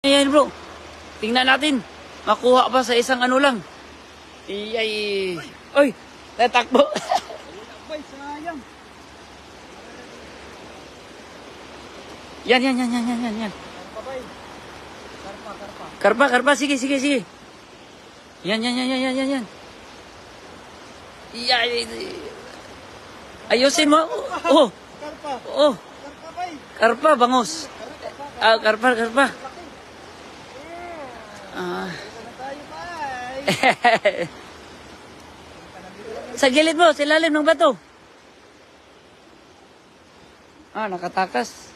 Ayan bro, tingnan natin. Makuha pa sa isang ano lang. Ay, oy, natakbo. Bay, sayang. Yan. Karpa, bay. Karpa. Karpa, sige. Yan. Ayusin mo. Oh, Karpa. oh, Karpa, bay. karpa, bangus. Karpa. Ah. Ito na tayo, bay. Sa gilid mo, sa ilalim ng bato. Nakatakas.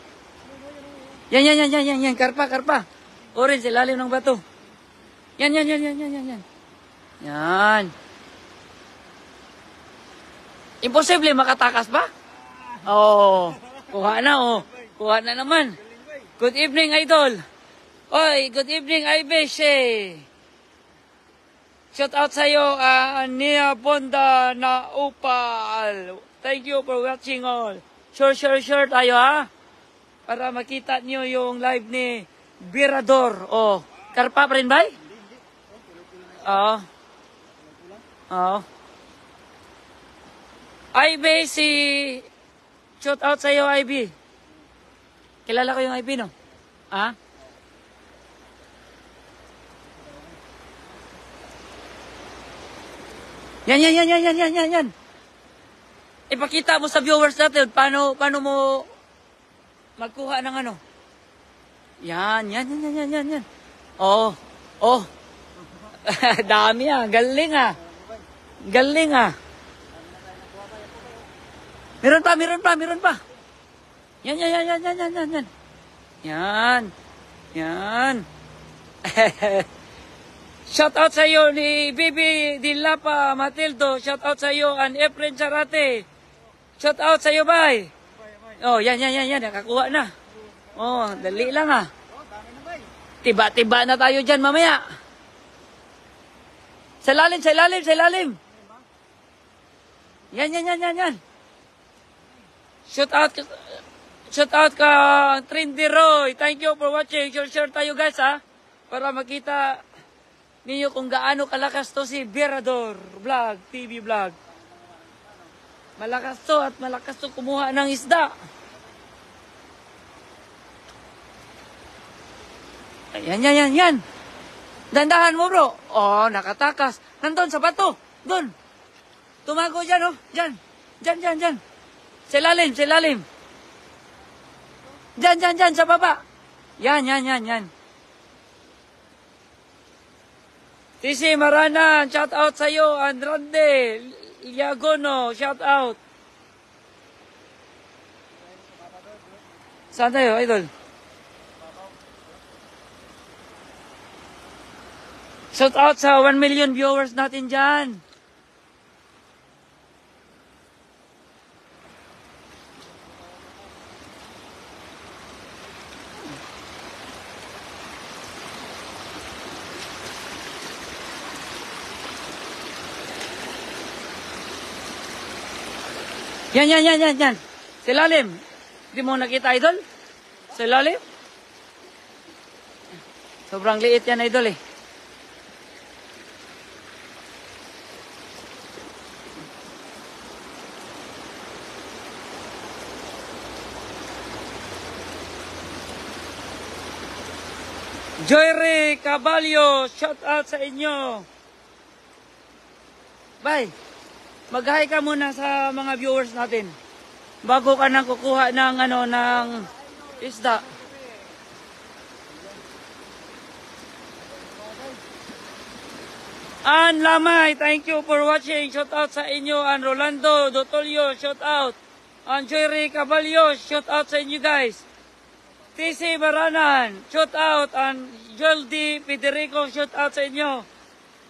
Yan. Karpa. Orange, sa ilalim ng bato. Yan. Yan. Imposible makatakas ba? Oh, kuha na naman. Good evening, idol. Oy, good evening, Ibeshe. Shout out sa'yo, Nia Bonda na Upal. Thank you for watching all. Sure tayo, ha? Para makita nyo yung live ni Birador. Oh, karpa pa rin, bay? Oo. IB, shout out sa'yo, IB. Kilala ko yung IB, no? Ha? Yan. Ipakita mo sa viewers natin paano mo magkuha ng ano. Yan. Oh. Dami galing Meron pa. Yan. Shout out sa iyo ni Bibi Dilapa Matildo. Shout out sa iyo an Efren Charate. Shout out sa iyo, bay. Oh, yan. Nakakuha na. Oh, dali lang Tiba-tiba na tayo dyan mamaya. Sa lalim. Yan. Shout out ka Trendy Roy. Thank you for watching. Share tayo, guys, ha. Para makita ninyo kung gaano kalakas to si Birador Vlog, TV Vlog. Malakas to kumuha ng isda. Yan. Dandahan mo, bro. Oh, nakatakas. Nandun sa bato. Doon. Tumago dyan, oh. Dyan. Sa ilalim. Dyan, sa baba. Yan. Tisi Maranan, shout out sa iyo. Andrade Liagono, shout out. Saan tayo, idol? Shout out sa 1 million viewers natin dyan. Yan. Sa ilalim. Hindi mo nakita, idol? Sa ilalim? Sobrang liit yan, idol, eh. Joyre Caballo, shout out sa inyo. Bye. Mag-hi ka muna sa mga viewers natin bago ka nang kukuha ng isda. An Lamay, thank you for watching. Shout out sa inyo. An Rolando Dotolio, shout out. An Joyre Caballo, shout out sa inyo, guys. TC Baranan, shout out. An Joel D. Federico, shout out sa inyo.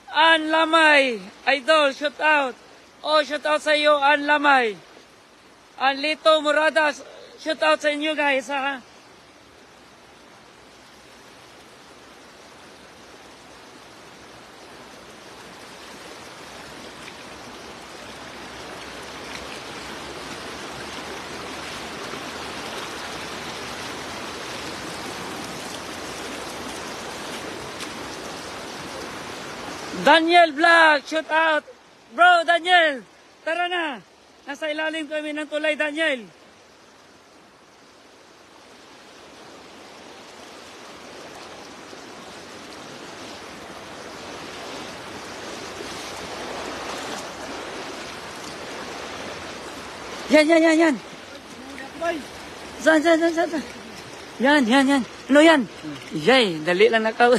An Lamay, idol, shout out. Oh, shout out sa iyo, An Lamay. An Lito Muradas, shout out sa inyo, guys, ha. Daniel Vlog, shoot out. Bro, Daniel, tara na. Nasa ilalim kami ng tulay, Daniel. Yan. Bay. Saan. Yan. Ano yan? Yay, dali lang nakaw.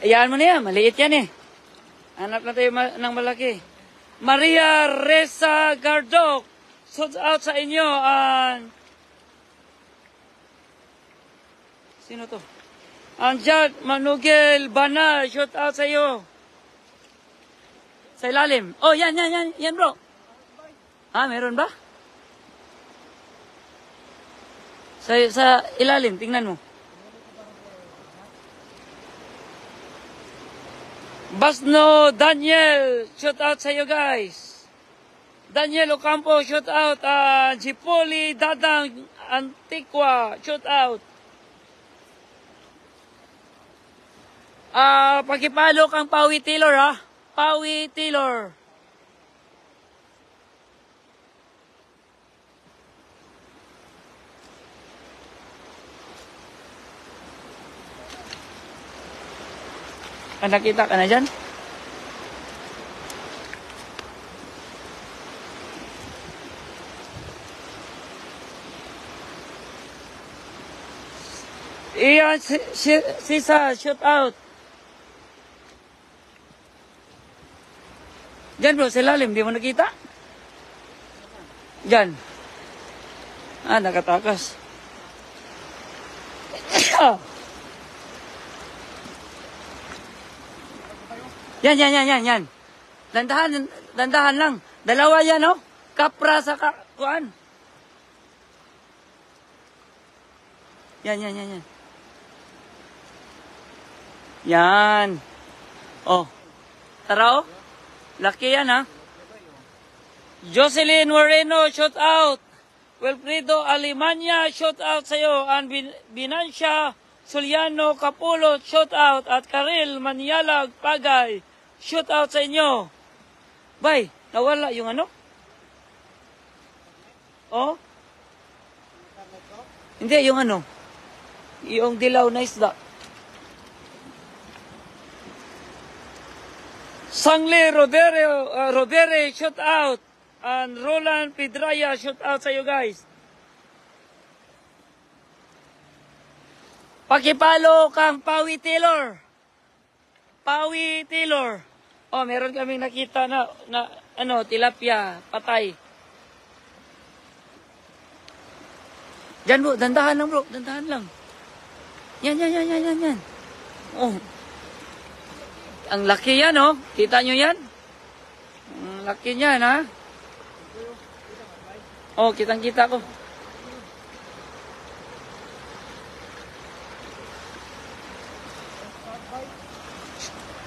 Ayaan mo na yan, maliit yan eh. Hanap na tayo ng malaki. Maria Reza Gardok, shout out sa inyo. Sino to? Jack Manugel Bana, shout out sa iyo. Sa ilalim. Oh, yan bro. Meron ba? Sa ilalim, tingnan mo. Basno Daniel, shout out sa iyo guys. Daniel Ocampo, shout out. Jipoli Dadang Antigua, shout out. Pagkipalo kang Pawi Taylor ha. Pawi Taylor. Nakita ka na dyan? Iyan, Sisa, shoot out. Dyan bro, sa lalim, di mo nakita? Dyan. Nakatakas. Yan. Dandahan lang. Dalawa yan, oh. Kapra sa kuan. Yan. Yan. Oh. Tara, oh. Laki yan, ha. Jocelyn Moreno, shout out. Wilfredo Alemania, shout out sa'yo. And Binansya Suliano Capulo, shout out. At Karil Manyalag Pagay, shout out sa inyo. Bay, nawala yung ano? Oh? Hindi, yung ano? Yung dilaw na isda. Sangli Rodere, shout out. And Roland Pedraya, shout out sa iyo guys. Pakipalo kang Pawi Taylor. Pawi Taylor. Oh, meron kaming nakita na tilapia, patay. Diyan bro, dandahan lang bro, dandahan lang. Yan. Oh. Ang laki yan, oh. Kita nyo yan? Ang laki niyan, ha? Oh, kitang-kita ko.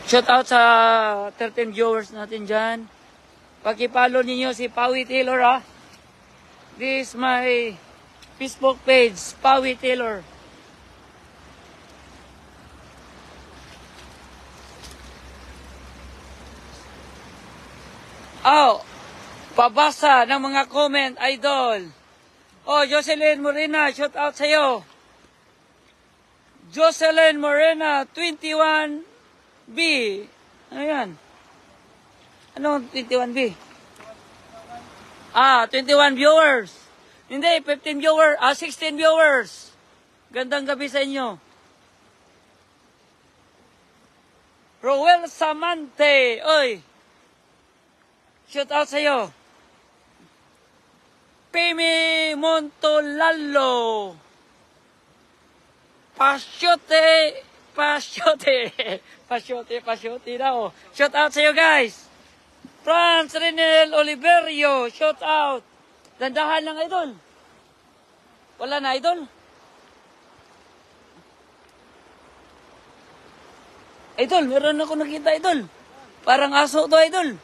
Shout out sa 13 viewers natin dyan. Pakipalo ninyo si Pawi Taylor, ha? This is my Facebook page, Pawi Taylor. Oh, pabasa ng mga comment, idol. Oh, Jocelyn Morena, shout out sa'yo. Jocelyn Morena, 21B. Ano yan? Ano 21B? 21 viewers. Hindi, 15 viewers. 16 viewers. Gandang gabi sa inyo. Roel Samante. Oy. Shout out sa'yo. Pemi Montolalo. Pasyote daw. Shout out sa'yo guys. Franz Renel Oliverio. Shout out. Dandahan lang idol. Wala na idol. Idol, meron ako nakita idol. Parang aso to idol.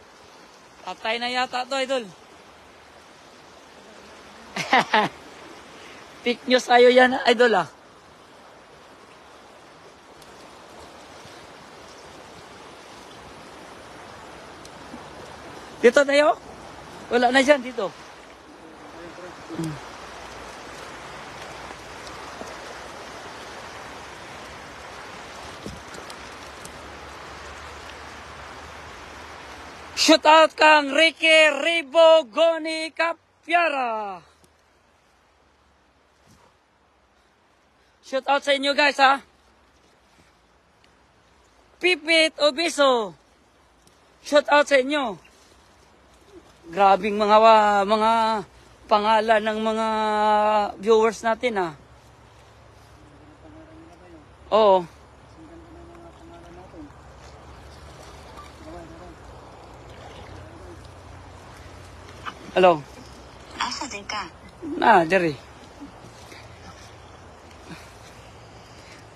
Patay na yata to idol. Fake news ayo yan idol ah. Dito tayo? Wala na dyan, dito. Shout out kang Ricky Ribo Goni Capiara. Shout out sa inyo guys ha. Pipit Obiso. Shout out sa inyo. Grabing mga pangalan ng mga viewers natin ha. Oo. Hello. Asa din ka? Diri.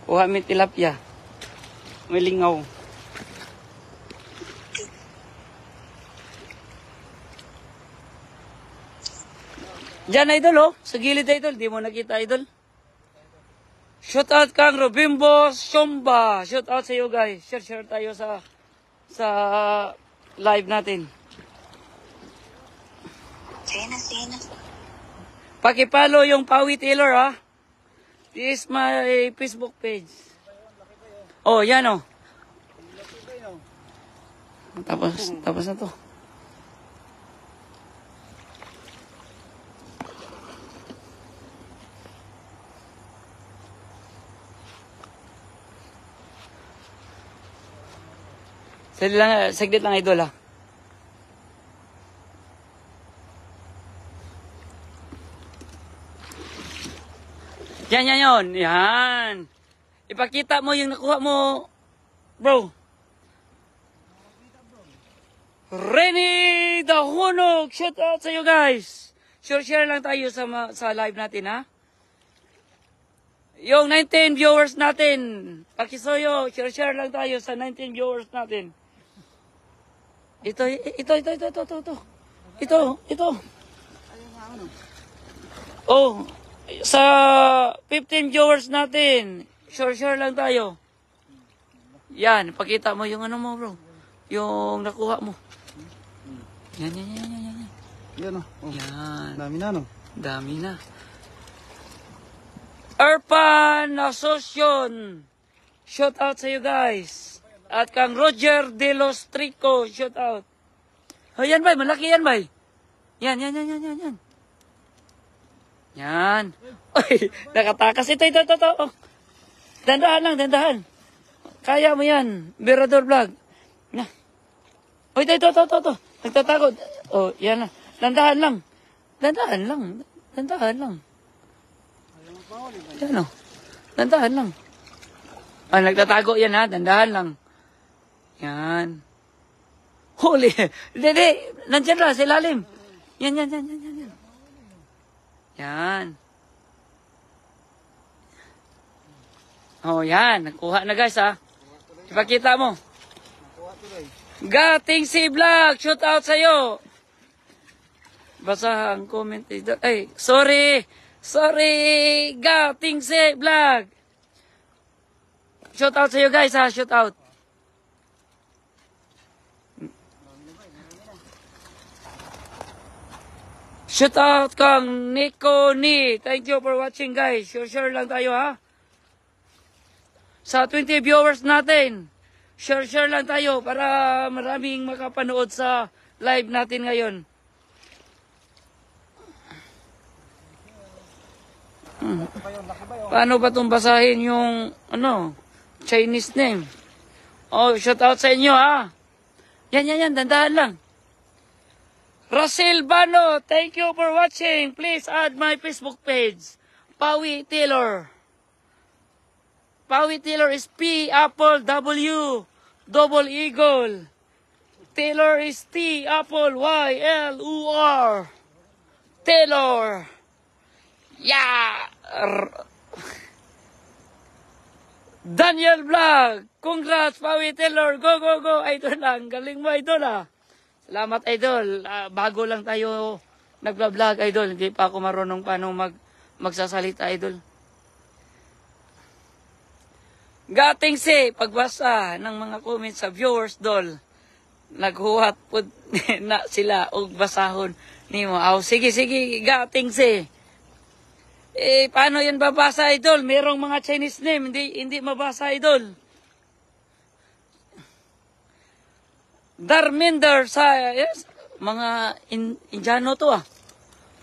Kuha mi tilapia. May lingaw. Diyan idol oh. Sa gilid idol. Di mo nakita idol. Shout out kang Robimbo Shomba. Shout out sa iyo guys. Share tayo sa live natin. Sige na. Pakipalo yung Pawi Taylor ha. This is my Facebook page. Oh, yan oh. Tapos na to. Saglit lang idol ha. Yan. Yan. Ipakita mo yung nakuha mo, bro. Renny Dahunog. Shout out sa iyo guys. Share lang tayo sa live natin ha. Yung 19 viewers natin. Pakisoyo. Share lang tayo sa 19 viewers natin. Ito. Oh. Sa 15 viewers natin, share lang tayo. Yan, pakita mo yung ano mo bro. Yung nakuha mo. Yan. Yan oh. Yan. Dami na no. Dami na. Urban Association. Shout out sa you guys. At kang Roger De Los Trico, shout out. Oh, yan bay, malaki yan bay. Yan. Yan. Uy, nakatakas. Ito. Oh. Dandahan lang. Kaya mo yan. Berador Vlog. Na. Uy, ito. Nagtatakot. Oh, yan na. Dandahan lang. Yan o. Dandahan lang. Ah, nagtatago yan ha. Dandahan lang. Yan. Huli. Hindi. Nandiyan lang, sa ilalim. Yan. Yan. Oh, yan. Nakuha na guys, ha. Ipakita mo. Gating si Vlog. Shout out sa'yo. Basa ang comment. Ay, sorry. Gating si Vlog. Shout out sa'yo guys, ha. Shout out. Shout out kang Nico Ni. Thank you for watching guys. Share lang tayo ha. Sa 20 viewers natin. Share lang tayo para maraming makapanood sa live natin ngayon. Paano ba itong basahin yung Chinese name? Oh, shout out sa inyo ha. Yan, dandahan lang. Russell Bano, thank you for watching. Please add my Facebook page. Pawi Taylor. Pawi Taylor is P, Apple, W, double eagle. Taylor is T, Apple, Y, L, U, R. Taylor. Yeah. Daniel Vlog. Congrats, Pawi Taylor. Go. Idol lang. Galing mo, idol ah. Salamat, idol. Bago lang tayo nagba-vlog, idol. Hindi pa ako marunong paano magsasalita, idol. Gating si pagbasa ng mga comments sa viewers, dol. naghuhat pud na sila og basahon nimo. Aw sige gating si. Paano yan babasa, idol? Merong mga Chinese name, hindi mabasa, idol. Darminder sa, yes, mga Indiano to ah.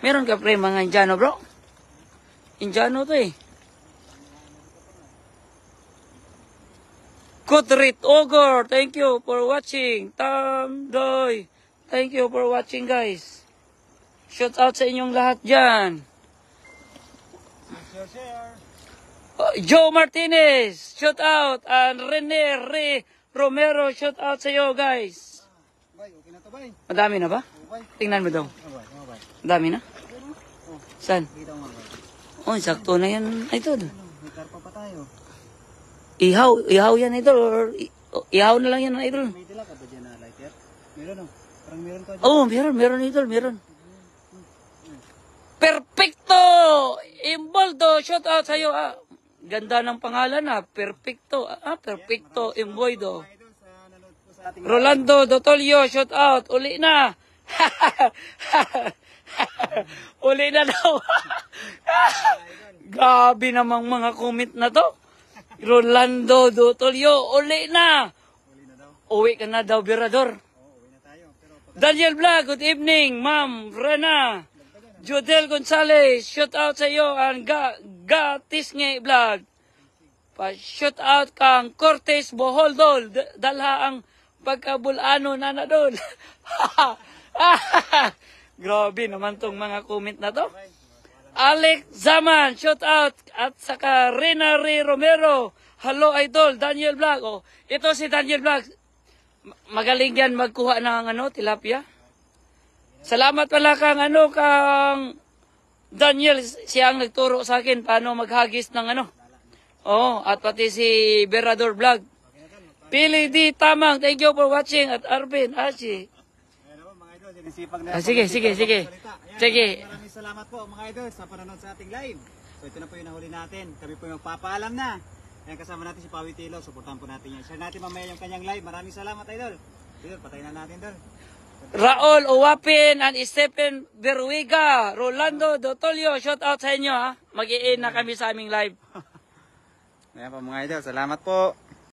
Meron ka pre mga Indiano, bro? Indiano to eh. Kudrit Ogor, thank you for watching. Tam Doy, thank you for watching, guys. Shout out sa inyong lahat dyan. Joe Martinez, shout out. And Rene Romero, shout out sa iyo, guys. Bay, okay na to, bay. Madami na ba? Tingnan mo daw. Madami na? Saan? Kita mo, bay. Oh, sakto na yan, idol. May karpa pa tayo. Ihaw yan, idol. Or ihaw na lang yan, idol. May tila ka ba dyan na lighter? Meron, no? Parang meron ka dyan. Oh, meron, idol, meron. Perfecto! Imboldo, shout out sa iyo. Ah, ganda ng pangalan ah. Perfecto. Perfecto, Imboldo. Rolando Dotolio, shout out. Uli na. Uli na daw. Grabe namang mga comment na to. Rolando Dotolio, uli na. Uwi ka na daw, Birador. Daniel Vlog, good evening, Ma'am Rena. Jodel Gonzalez, shout out sa iyo. Ang Gatisnge Vlog. Pa-shout out kang Cortez Boholdol. Dalha ang pagkabulano na nadol. Grabe naman tong mga comment na to. Alex Zaman, shout out. At saka Rena Romero. Hello idol, Daniel Vlog. Oh, ito si Daniel Vlog. Magaling yan magkuha ng tilapia. Salamat pala kang Daniel, siya ang nagturo sa akin paano maghagis ng Oh, at pati si Berador Vlog. Pili D Tamang, thank you for watching. At Arvin, Ashi. Sige. Maraming salamat po mga idol sa panonood sa ating live. So ito na po yung nahuli natin. Kami po yung magpapaalam na. Ayan, kasama natin si Pawi Tilo. Suportahan po natin yan. Share natin mamaya yung kanyang live. Maraming salamat idol. Idol, patayin na natin idol. Raul Owapin and Stephen Berwiga, Rolando Dotolio, shout out sa inyo ha. Mag-i-in na kami sa aming live. Ayan po mga idol, salamat po.